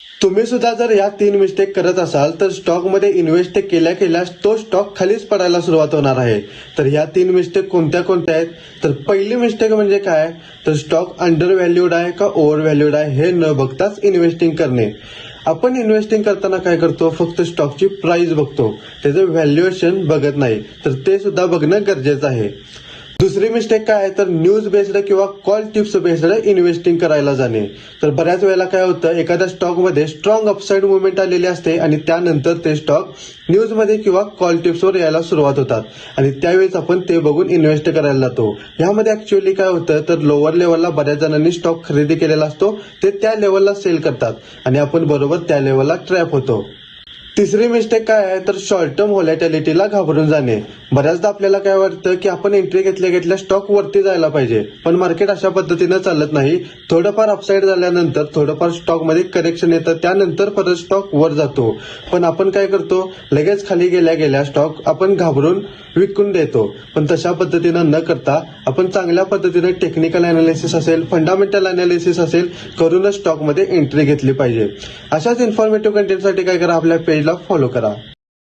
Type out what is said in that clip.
तुम्ही सुद्धा जर या 3 मिस्टेक करत असाल तर स्टॉकमध्ये इन्व्हेस्ट केल्यास तो स्टॉक खालीच पडायला सुरुवात होणार आहे. तर ह्या 3 मिस्टेक कोणत्या कोणत्या आहेत? तर पहिली मिस्टेक म्हणजे काय, तर स्टॉक अंडर व्हॅल्यूड आहे का ओव्हर व्हॅल्यूड आहे हे न बघताच इन्व्हेस्टिंग करणे. आपण इन्व्हेस्टिंग करताना काय करतो, फक्त स्टॉकची प्राइस बघतो, त्याचं व्हॅल्युएशन बघत नाही. तर ते सुद्धा बघणं गरजेचं आहे. दुसरी मिस्टेक काय आहे, तर न्यूज बेस्ड किंवा कॉल टिप्स बेस्ड इन्व्हेस्टिंग करायला जाणे. तर बऱ्याच वेळेला काय होतं, एखाद्या स्टॉकमध्ये स्ट्रॉंग अपसाईड मुवमेंट आलेली असते आणि त्यानंतर ते स्टॉक न्यूजमध्ये किंवा कॉल टिप्सवर यायला सुरुवात होतात आणि त्यावेळेस आपण ते बघून इन्व्हेस्ट करायला जातो. यामध्ये ऍक्च्युअली काय होतं, तर लोअर लेवलला बऱ्याच जणांनी स्टॉक खरेदी केलेला असतो, ते त्या लेवलला सेल करतात आणि आपण बरोबर त्या लेवलला ट्रॅप होतो. तिसरी मिस्टेक काय आहे, तर शॉर्ट टर्म व्हॉलॅटिलिटीला घाबरून जाणे. बऱ्याचदा आपल्याला काय वाटतं की आपण एंट्री घेतल्या स्टॉक वरती जायला पाहिजे, पण मार्केट अशा पद्धतीनं चालत नाही. थोडंफार अपसाईड झाल्यानंतर थोडंफार स्टॉकमध्ये करेक्शन येतं, त्यानंतर परत स्टॉक वर जातो. पण आपण काय करतो, लगेच खाली गेल्या स्टॉक आपण घाबरून विकून देतो. पण तशा पद्धतीनं न करता आपण चांगल्या पद्धतीने टेक्निकल अनालिसिस असेल, फंडामेंटल अनालिसिस असेल करूनच स्टॉकमध्ये एंट्री घेतली पाहिजे. अशाच इन्फॉर्मेटिव्ह कंटेंटसाठी काय करा, आपल्या पेजला फॉलो करा.